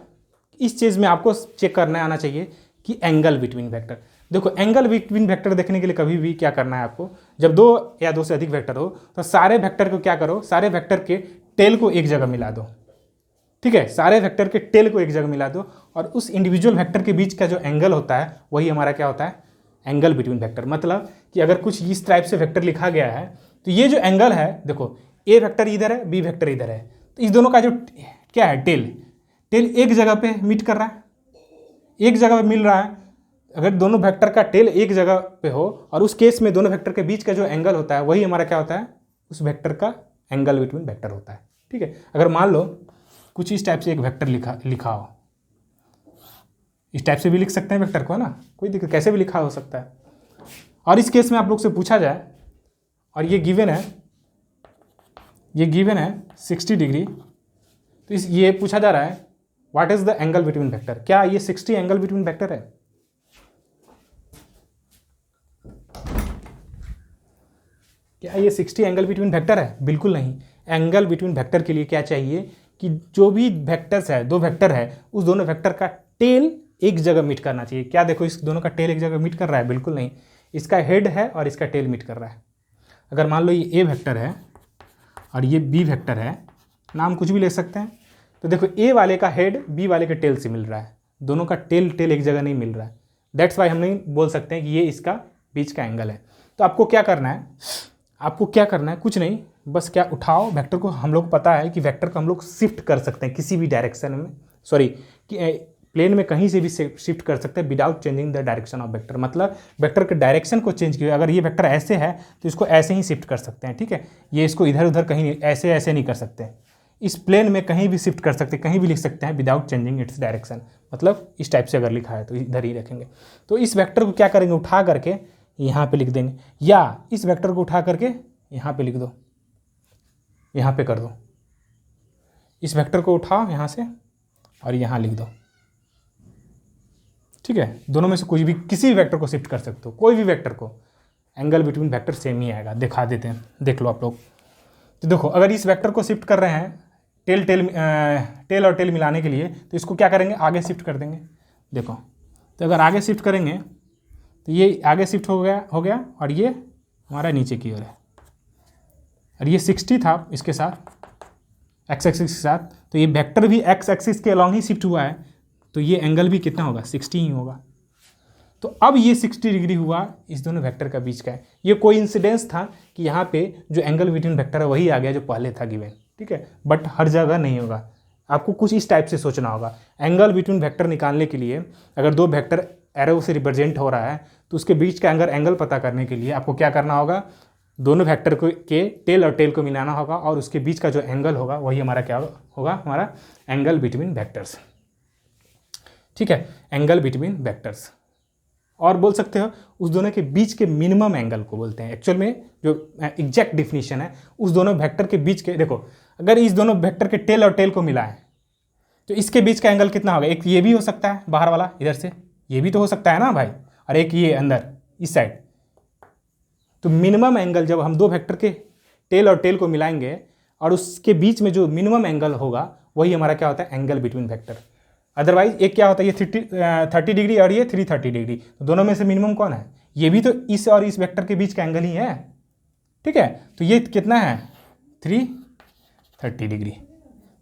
इस चीज़ में आपको चेक करना आना चाहिए कि एंगल बिटवीन वेक्टर। देखो एंगल बिटवीन वेक्टर देखने के लिए कभी भी क्या करना है आपको, जब दो या दो से अधिक वेक्टर हो तो सारे वेक्टर को क्या करो, सारे वेक्टर के टेल को एक जगह मिला दो। ठीक है, सारे वेक्टर के टेल को एक जगह मिला दो, और उस इंडिविजुअल वेक्टर के बीच का जो एंगल होता है वही हमारा क्या होता है, एंगल बिटवीन वेक्टर। मतलब कि अगर कुछ इस टाइप से वेक्टर लिखा गया है तो ये जो एंगल है, देखो ए वेक्टर इधर है, बी वेक्टर इधर है, तो इस दोनों का जो क्या है, टेल। टेल एक जगह पे मीट कर रहा है, एक जगह पे मिल रहा है। अगर दोनों वेक्टर का टेल एक जगह पे हो और उस केस में दोनों वेक्टर के बीच का जो एंगल होता है वही हमारा क्या होता है, उस वेक्टर का एंगल बिटवीन वेक्टर होता है। ठीक है, अगर मान लो कुछ इस टाइप से एक वेक्टर लिखा हो, इस टाइप से भी लिख सकते हैं वेक्टर को, है ना, कोई दिक्कत, कैसे भी लिखा हो सकता है। और इस केस में आप लोग से पूछा जाए और ये गिवन है 60 डिग्री, तो ये पूछा जा रहा है what is the angle between vector. क्या ये 60 एंगल बिटवीन वेक्टर है? क्या ये 60 एंगल बिटवीन वेक्टर है? बिल्कुल नहीं। एंगल बिटवीन वेक्टर के लिए क्या चाहिए कि जो भी वेक्टर्स है, दो वेक्टर है, उस दोनों वेक्टर का टेल एक जगह मीट करना चाहिए। क्या देखो, इस दोनों का टेल एक जगह मीट कर रहा है? बिल्कुल नहीं। इसका हेड है और इसका टेल मीट कर रहा है। अगर मान लो ये ए वेक्टर है और ये बी वेक्टर है, नाम कुछ भी ले सकते हैं, तो देखो ए वाले का हेड बी वाले के टेल से मिल रहा है, दोनों का टेल एक जगह नहीं मिल रहा है। दैट्स वाई हम नहीं बोल सकते हैं कि ये इसका बीच का एंगल है। तो आपको क्या करना है, कुछ नहीं, बस क्या उठाओ वेक्टर को। हम लोग पता है कि वेक्टर को हम लोग शिफ्ट कर सकते हैं किसी भी डायरेक्शन में, प्लेन में कहीं से भी शिफ्ट कर सकते हैं without changing the direction of vector. मतलब वेक्टर के डायरेक्शन को चेंज किया, अगर ये वेक्टर ऐसे है तो इसको ऐसे ही शिफ्ट कर सकते हैं। ठीक है, ये इसको इधर उधर कहीं नहीं, ऐसे नहीं कर सकते। इस प्लेन में कहीं भी शिफ्ट कर सकते हैं, कहीं भी लिख सकते हैं विदाउट चेंजिंग इट्स डायरेक्शन। मतलब इस टाइप से अगर लिखा है तो इधर ही रखेंगे। तो इस वेक्टर को क्या करेंगे, उठा करके यहाँ पे लिख देंगे, या इस वेक्टर को उठा करके यहाँ पे लिख दो, यहाँ पे कर दो। इस वेक्टर को उठाओ यहाँ से और यहाँ लिख दो। ठीक है, दोनों में से कुछ भी, किसी भी वेक्टर को शिफ्ट कर सकते हो, कोई भी वेक्टर को, एंगल बिटवीन वेक्टर सेम ही आएगा। दिखा देते हैं, देख लो आप लोग। तो देखो, अगर इस वेक्टर को शिफ्ट कर रहे हैं टेल और टेल मिलाने के लिए, तो इसको क्या करेंगे, आगे शिफ्ट कर देंगे। देखो, तो अगर आगे शिफ्ट करेंगे तो ये आगे शिफ्ट हो गया और ये हमारा नीचे की ओर है। और ये 60 था इसके साथ, एक्स एक्सिस के साथ, तो ये वेक्टर भी एक्स एक्सिस के अलॉन्ग ही शिफ्ट हुआ है, तो ये एंगल भी कितना होगा, 60 ही होगा। तो अब ये 60 डिग्री हुआ इस दोनों वेक्टर का बीच का है। ये कोइंसिडेंस था कि यहाँ पे जो एंगल बिटवीन वेक्टर है वही आ गया जो पहले था गिवन। ठीक है, बट हर जगह नहीं होगा, आपको कुछ इस टाइप से सोचना होगा। एंगल बिटवीन वेक्टर निकालने के लिए, अगर दो वेक्टर एरो से रिप्रेजेंट हो रहा है तो उसके बीच का एंगल पता करने के लिए आपको क्या करना होगा, दोनों वेक्टर के टेल और टेल को मिलाना होगा और उसके बीच का जो एंगल होगा वही हमारा क्या होगा, हमारा एंगल बिटवीन वेक्टर्स। ठीक है, एंगल बिटवीन वेक्टर्स, और बोल सकते हो उस दोनों के बीच के मिनिमम एंगल को बोलते हैं। एक्चुअल में जो एग्जैक्ट डिफिनीशन है, उस दोनों वेक्टर के बीच के, देखो अगर इस दोनों वेक्टर के टेल और टेल को मिलाएं तो इसके बीच का एंगल कितना होगा, एक ये भी हो सकता है बाहर वाला, इधर से ये भी तो हो सकता है ना भाई, और एक ये अंदर इस साइड। तो मिनिमम एंगल जब हम दो वेक्टर के टेल और टेल को मिलाएंगे और उसके बीच में जो मिनिमम एंगल होगा वही हमारा क्या होता है, एंगल बिटवीन वेक्टर। अदरवाइज एक क्या होता है, ये 30 डिग्री और ये 330 डिग्री, तो दोनों में से मिनिमम कौन है, ये भी तो इस और इस वेक्टर के बीच का एंगल ही है। ठीक है, तो ये कितना है, 330 डिग्री।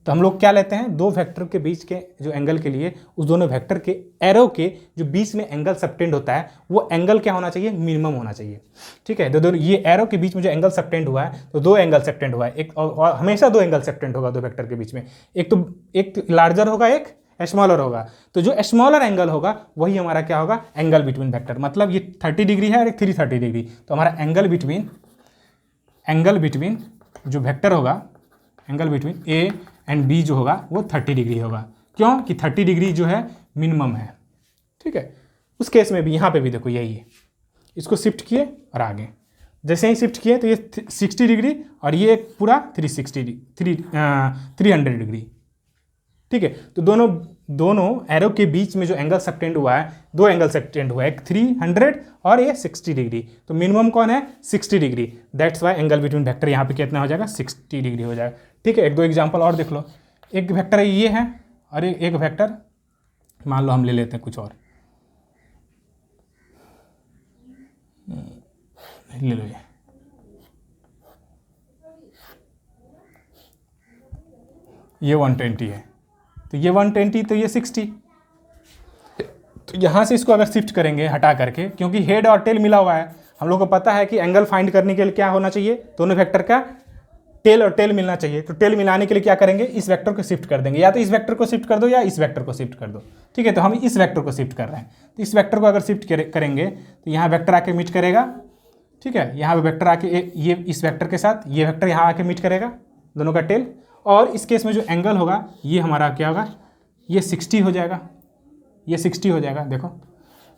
तो हम लोग क्या लेते हैं, दो वेक्टर के बीच के जो एंगल के लिए उस दोनों वेक्टर के एरो के जो बीच में एंगल सबटेंड होता है वो एंगल क्या होना चाहिए, मिनिमम होना चाहिए। ठीक है, तो दोनों ये एरो के बीच में जो एंगल सबटेंड हुआ है, तो दो एंगल सबटेंड हुआ है, एक और हमेशा दो एंगल सबटेंड होगा दो वेक्टर के बीच में, एक लार्जर होगा, एक स्मॉलर होगा। तो जो स्मॉलर एंगल होगा वही हमारा क्या होगा, एंगल बिटवीन वेक्टर। मतलब ये 30 डिग्री है और एक 330 डिग्री, तो हमारा एंगल बिटवीन जो वेक्टर होगा, angle between A and B जो होगा वो 30 डिग्री होगा। क्यों कि 30 डिग्री जो है मिनिमम है। ठीक है, उस केस में भी यहाँ पे भी देखो यही है, इसको शिफ्ट किए और आगे जैसे ही शिफ्ट किए तो ये 60 डिग्री और ये पूरा 300 डिग्री। ठीक है, तो दोनों एरो के बीच में जो एंगल सबटेंड हुआ है, दो एंगल सबटेंड हुआ है, एक 300 और ये 60 डिग्री। तो मिनिमम कौन है, 60 degree. That's why angle between vector यहाँ पे कितना हो जाएगा, 60 डिग्री हो जाएगा। ठीक है, एक दो एग्जांपल और देख लो। एक वेक्टर ये है और एक वेक्टर मान लो हम ले लेते हैं कुछ और, ले लो ये 120 है, तो ये 120 तो ये 60। तो यहाँ से इसको अगर शिफ्ट करेंगे हटा करके, क्योंकि हेड और टेल मिला हुआ है, हम लोग को पता है कि एंगल फाइंड करने के लिए क्या होना चाहिए, दोनों वेक्टर का टेल और टेल मिलना चाहिए। तो टेल मिलाने के लिए क्या करेंगे, इस वेक्टर को शिफ्ट कर देंगे, या तो इस वेक्टर को शिफ्ट कर दो या इस वेक्टर को शिफ्ट कर दो। ठीक है, तो हम इस वेक्टर को शिफ्ट कर रहे हैं, तो इस वेक्टर को अगर शिफ्ट करेंगे तो यहाँ वेक्टर आके मीट करेगा। ठीक है, यहाँ पे वेक्टर आके ये इस वेक्टर के साथ ये वेक्टर यहाँ आके मीट करेगा, दोनों का टेल। और इस केस में जो एंगल होगा ये हमारा क्या होगा, ये 60 हो जाएगा, ये 60 हो जाएगा। देखो,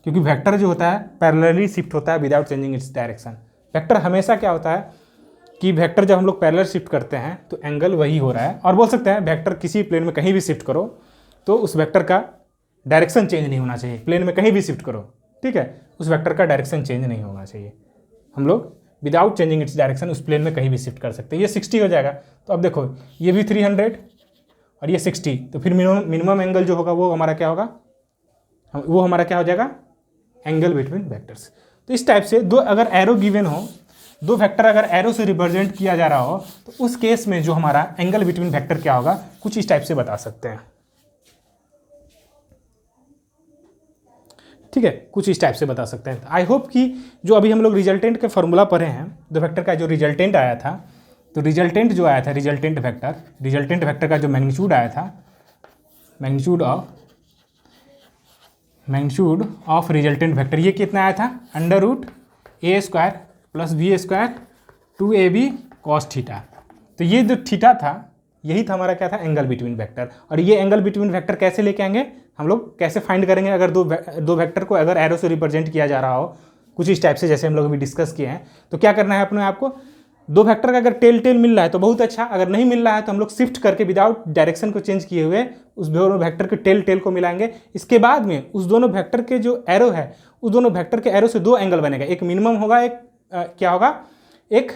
क्योंकि वेक्टर जो होता है पैरेलली शिफ्ट होता है without changing its direction. Vector हमेशा क्या होता है कि वेक्टर जब हम लोग पैरेलल शिफ्ट करते हैं तो एंगल वही हो रहा है। और बोल सकते हैं वेक्टर किसी प्लेन में कहीं भी शिफ्ट करो तो उस वेक्टर का डायरेक्शन चेंज नहीं होना चाहिए। प्लेन में कहीं भी शिफ्ट करो, ठीक है, उस वेक्टर का डायरेक्शन चेंज नहीं होना चाहिए। हम लोग विदाउट चेंजिंग इट्स डायरेक्शन उस प्लेन में कहीं भी शिफ्ट कर सकते हैं। ये 60 हो जाएगा। तो अब देखो ये भी 300 और ये 60, तो फिर मिनिमम एंगल जो होगा वो हमारा क्या होगा, वो हमारा क्या हो जाएगा, एंगल बिटवीन वेक्टर्स। तो इस टाइप से दो अगर एरो गिवन हो, दो वेक्टर अगर एरो से रिप्रेजेंट किया जा रहा हो तो उस केस में जो हमारा एंगल बिटवीन वेक्टर क्या होगा, कुछ इस टाइप से बता सकते हैं। ठीक है, कुछ इस टाइप से बता सकते हैं। आई होप कि जो अभी हम लोग रिजल्टेंट के फॉर्मूला पढ़े हैं, दो वेक्टर का जो रिजल्टेंट आया था, तो रिजल्टेंट जो आया था रिजल्टेंट वेक्टर का जो मैग्नीट्यूड आया था, मैग्नीट्यूड ऑफ रिजल्टेंट वेक्टर, ये कितना आया था, √a² + b² 2ab cos theta. तो ये जो थीटा था यही था हमारा क्या था, एंगल बिटवीन वेक्टर। और ये एंगल बिटवीन वेक्टर कैसे लेके आएंगे हम लोग, कैसे फाइंड करेंगे, अगर दो वेक्टर को अगर एरो से रिप्रेजेंट किया जा रहा हो कुछ इस टाइप से, जैसे हम लोग अभी डिस्कस किए हैं, तो क्या करना है अपने आपको, दो वेक्टर का अगर टेल मिल रहा है तो बहुत अच्छा, अगर नहीं मिल रहा है तो हम लोग शिफ्ट करके विदाउट डायरेक्शन को चेंज किए हुए उस दोनों वेक्टर के टेल को मिलाएंगे। इसके बाद में उस दोनों वेक्टर के जो एरो है, उस दोनों वेक्टर के एरो से दो एंगल बनेगा, एक मिनिमम होगा, एक क्या होगा, एक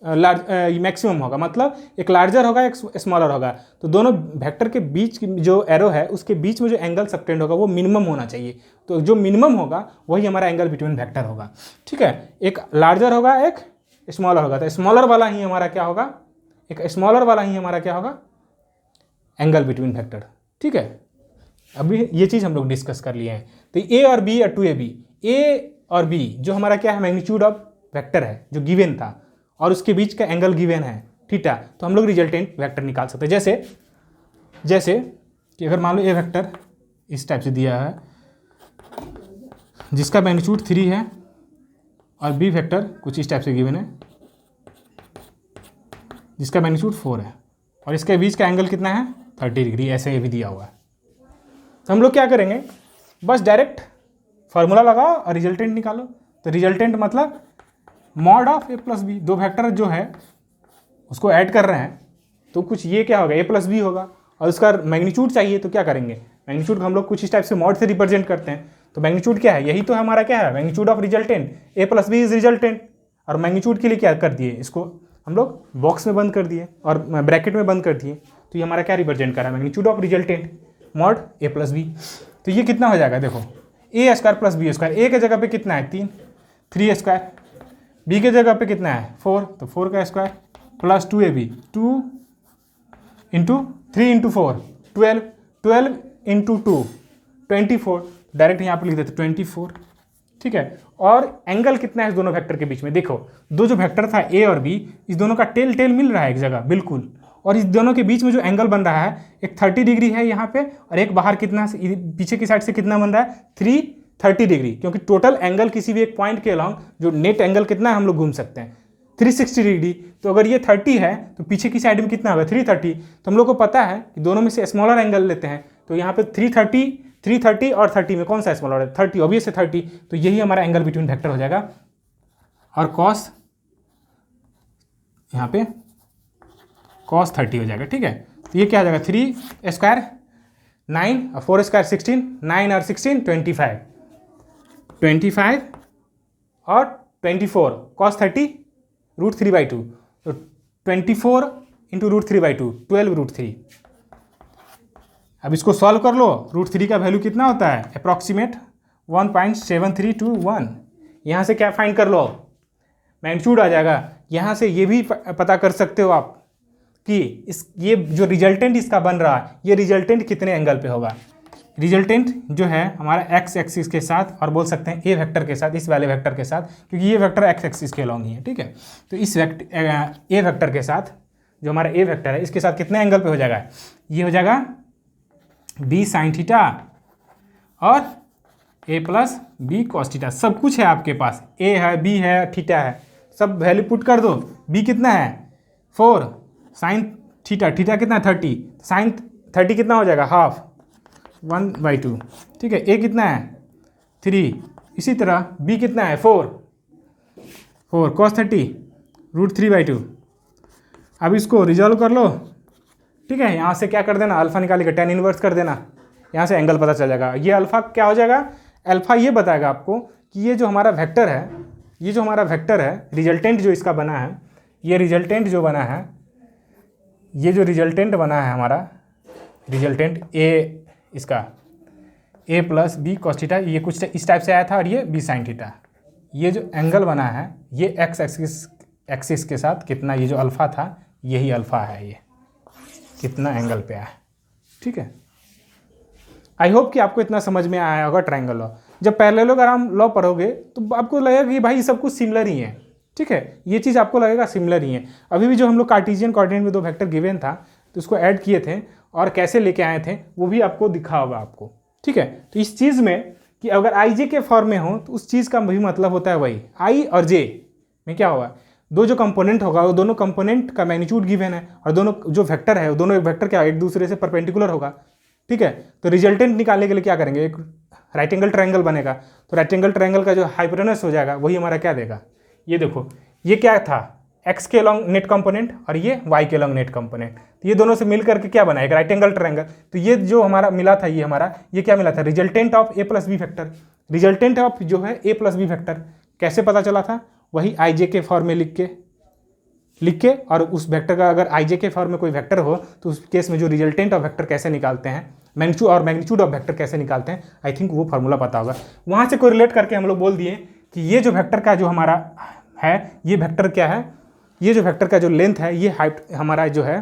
मैक्सिमम होगा, मतलब एक लार्जर होगा एक स्मॉलर होगा। तो दोनों वेक्टर के बीच की जो एरो है उसके बीच में जो एंगल सबटेंड होगा वो मिनिमम होना चाहिए। तो जो मिनिमम होगा वही हमारा एंगल बिटवीन वेक्टर होगा। ठीक है, एक लार्जर होगा एक स्मॉलर होगा, तो स्मॉलर वाला ही हमारा क्या होगा, एक स्मॉलर वाला ही हमारा क्या होगा, एंगल बिटवीन वेक्टर। ठीक है, अभी ये चीज़ हम लोग डिस्कस कर लिए हैं। तो ए और बी या 2ab, ए और बी जो हमारा क्या है, मैग्नीट्यूड ऑफ वेक्टर है जो गिवन था, और उसके बीच का एंगल गिवन है थीटा, तो हम लोग रिजल्टेंट वेक्टर निकाल सकते हैं। जैसे कि अगर मान लो ए वेक्टर इस टाइप से दिया है जिसका मैग्नीट्यूड 3 है, और बी वेक्टर कुछ इस टाइप से गिवन है जिसका मैग्नीट्यूड 4 है, और इसके बीच का एंगल कितना है, 30 डिग्री, ऐसे ये भी दिया हुआ है। तो हम लोग क्या करेंगे, बस डायरेक्ट फार्मूला लगाओ और रिजल्टेंट निकालो। तो रिजल्टेंट मतलब मॉड ऑफ a + b, दो वेक्टर जो है उसको ऐड कर रहे हैं तो कुछ ये क्या होगा, a + b होगा, और उसका मैग्नीट्यूड चाहिए तो क्या करेंगे, मैग्नीट्यूड हम लोग कुछ इस टाइप से मॉड से रिप्रेजेंट करते हैं। तो मैग्नीट्यूड क्या है, यही तो हमारा क्या है, magnitude of resultant, a + b is resultant. और मैग्नीट्यूड के लिए क्या कर दिए, इसको हम लोग बॉक्स में बंद कर दिए और ब्रैकेट में बंद कर दिए। तो ये हमारा क्या रिप्रेजेंट कर रहा है, magnitude of resultant mod a + b। तो ये कितना हो जाएगा, देखो a² + b², a के जगह पे कितना है 3, 3² b के जगह पे कितना है 4, तो 4 का स्क्वायर प्लस 2ab, 2 × 3 × 4 12, 12 × 2 24, डायरेक्ट यहाँ पर लिख देते 24। ठीक है, और एंगल कितना है इस दोनों वेक्टर के बीच में, देखो दो जो वेक्टर था a और b, इस दोनों का टेल मिल रहा है एक जगह बिल्कुल, और इस दोनों के बीच में जो एंगल बन रहा है एक 30 डिग्री है यहाँ पे, और एक बाहर कितना पीछे की साइड से कितना बन रहा है 330 डिग्री, क्योंकि टोटल एंगल किसी भी एक पॉइंट के अलॉन्ग जो नेट एंगल कितना है हम लोग घूम सकते हैं 360 डिग्री। तो अगर ये 30 है तो पीछे की साइड में कितना होगा 330। तो हम लोग को पता है कि दोनों में से स्मॉलर एंगल लेते हैं, तो यहाँ पे 330 और 30 में कौन सा स्मॉलर है, 30, ऑब्वियस है 30। तो यही हमारा एंगल बिटवीन वेक्टर हो जाएगा। और कॉस यहाँ पे cos 30 हो जाएगा। ठीक है, तो ये क्या हो जाएगा 3² 9 और 4² 16, 9 और 16 25 और 24 cos 30 √3/2, तो 24 × √3/2 12 √3। अब इसको सॉल्व कर लो, √3 का वैल्यू कितना होता है अप्रॉक्सीमेट 1.7321। यहाँ से क्या फाइंड कर लो, मैग्नीट्यूड आ जाएगा। यहाँ से ये भी पता कर सकते हो आप कि ये जो रिजल्टेंट इसका बन रहा है ये रिजल्टेंट कितने एंगल पे होगा। रिजल्टेंट जो है हमारा x एक्सिस के साथ, और बोल सकते हैं a वेक्टर के साथ, इस वाले वेक्टर के साथ, क्योंकि ये वेक्टर x एक्सिस के अलॉन्ग ही है। ठीक है, तो इस a वेक्टर के साथ जो हमारा ए वेक्टर है इसके साथ कितने एंगल पे हो जाएगा, ये हो जाएगा बी साइन थीटा और ए प्लस बी कॉस थीटा। सब कुछ है आपके पास, ए है, बी है, थीटा है, सब वैल्यू पुट कर दो। बी कितना है 4, साइन थीटा, थीटा कितना है 30, साइन 30 कितना हो जाएगा हाफ 1/2, ठीक है। ए कितना है 3, इसी तरह बी कितना है 4 cos 30 √3/2। अब इसको रिजॉल्व कर लो, ठीक है। यहाँ से क्या कर देना, अल्फा निकालेगा, tan इनवर्स कर देना, यहाँ से एंगल पता चल जाएगा। ये अल्फा क्या हो जाएगा, अल्फा ये बताएगा आपको कि ये जो हमारा वेक्टर है, ये जो हमारा वेक्टर है, रिजल्टेंट जो इसका बना है, ये रिजल्टेंट जो बना है, ये जो रिजल्टेंट बना है हमारा रिजल्टेंट ए, इसका ए प्लस बी कॉस थीटा, ये कुछ इस टाइप से आया था और ये बी साइन थीटा। ये जो एंगल बना है ये एक्स एक्सिस के साथ कितना, ये जो अल्फ़ा था यही अल्फ़ा है, ये कितना एंगल पे आया, ठीक है। आई होप कि आपको इतना समझ में आया होगा ट्रायंगल लॉ। जब पैरेललोग्राम लॉ पढ़ोगे तो आपको लगेगा कि भाई सब कुछ सिमिलर ही है, ठीक है। ये चीज़ आपको लगेगा सिमिलर ही है। अभी भी जो हम लोग कार्टेशियन कोऑर्डिनेट में 2 वेक्टर गिवन था तो उसको ऐड किए थे और कैसे लेके आए थे वो भी आपको दिखा होगा आपको, ठीक है। तो इस चीज़ में कि अगर आई जे के फॉर्म में हो तो उस चीज़ का भी मतलब होता है वही, आई और जे में क्या होगा, 2 जो कंपोनेंट होगा वो दोनों कंपोनेंट का मैग्नीट्यूड गिवन है और दोनों जो वेक्टर है वो दोनों वेक्टर क्या एक दूसरे से परपेंडिकुलर होगा, ठीक है। तो रिजल्टेंट निकालने के लिए क्या करेंगे, एक राइट एंगल ट्रायंगल बनेगा, तो राइट एंगल ट्रायंगल का जो हाइपोटेनस हो जाएगा वही हमारा क्या देगा, ये देखो ये क्या था एक्स के अलॉन्ग नेट कंपोनेंट और ये वाई के अलॉन्ग नेट कंपोनेंट, तो ये दोनों से मिल करके क्या बना एक राइट एंगल ट्रायंगल। तो ये जो हमारा मिला था, ये हमारा ये क्या मिला था, resultant of A plus B factor. Resultant of जो है ए प्लस बी फैक्टर कैसे पता चला था, वही आई जे के फॉर्म में लिख के और उस वेक्टर का अगर आई जे के फॉर्म में कोई वेक्टर हो तो उस केस में जो रिजल्टेंट ऑफ वेक्टर कैसे निकालते हैं, मैग्नीट्यूड ऑफ वेक्टर कैसे निकालते हैं, आई थिंक वो फार्मूला पता होगा। वहाँ से कोरिलेट करके हम लोग बोल दिए कि ये जो वेक्टर का जो हमारा है, ये वेक्टर क्या है, ये जो वेक्टर का जो लेंथ है ये हाइट हमारा जो है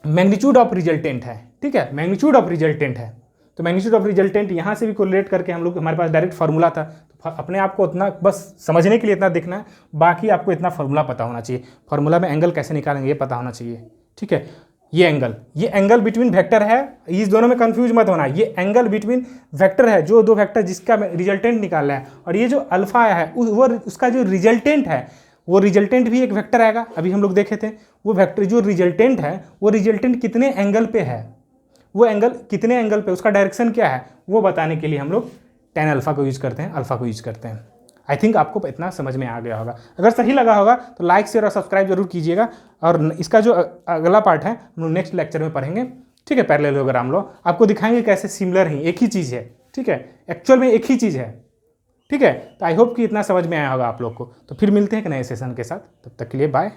मैग्नीट्यूड ऑफ रिजल्टेंट है, ठीक है, मैग्नीट्यूड ऑफ रिजल्टेंट है। तो मैग्नीट्यूड ऑफ रिजल्टेंट यहाँ से भी कोरिलेट करके हम लोग, हमारे पास डायरेक्ट फार्मूला था, तो अपने आप को उतना बस समझने के लिए इतना देखना है, बाकी आपको इतना फार्मूला पता होना चाहिए। फार्मूला में एंगल कैसे निकालेंगे ये पता होना चाहिए, ठीक है। ये एंगल बिटवीन वेक्टर है, इस दोनों में कंफ्यूज मत होना। ये एंगल बिटवीन वेक्टर है, जो 2 वेक्टर जिसका रिजल्टेंट निकालना है, और ये जो अल्फा आया है वो उसका जो रिजल्टेंट है, वो रिजल्टेंट भी एक वेक्टर आएगा। अभी हम लोग देखे थे वो वेक्टर जो रिजल्टेंट है वो रिजल्टेंट कितने एंगल पे है, वो एंगल कितने एंगल पे, उसका डायरेक्शन क्या है, वो बताने के लिए हम लोग tan अल्फा को यूज करते हैं, अल्फा को यूज करते हैं। आई थिंक आपको इतना समझ में आ गया होगा। अगर सही लगा होगा तो लाइक शेयर और सब्सक्राइब जरूर कीजिएगा। और इसका जो अगला पार्ट है हम लोग नेक्स्ट लेक्चर में पढ़ेंगे, ठीक है। पैरेललोग्राम लॉ आपको दिखाएंगे कैसे सिमिलर ही, एक ही चीज़ है, ठीक है, एक्चुअल में एक ही चीज़ है, ठीक है। तो आई होप कि इतना समझ में आया होगा आप लोग को। तो फिर मिलते हैं एक नए सेशन के साथ, तब तक के लिए बाय।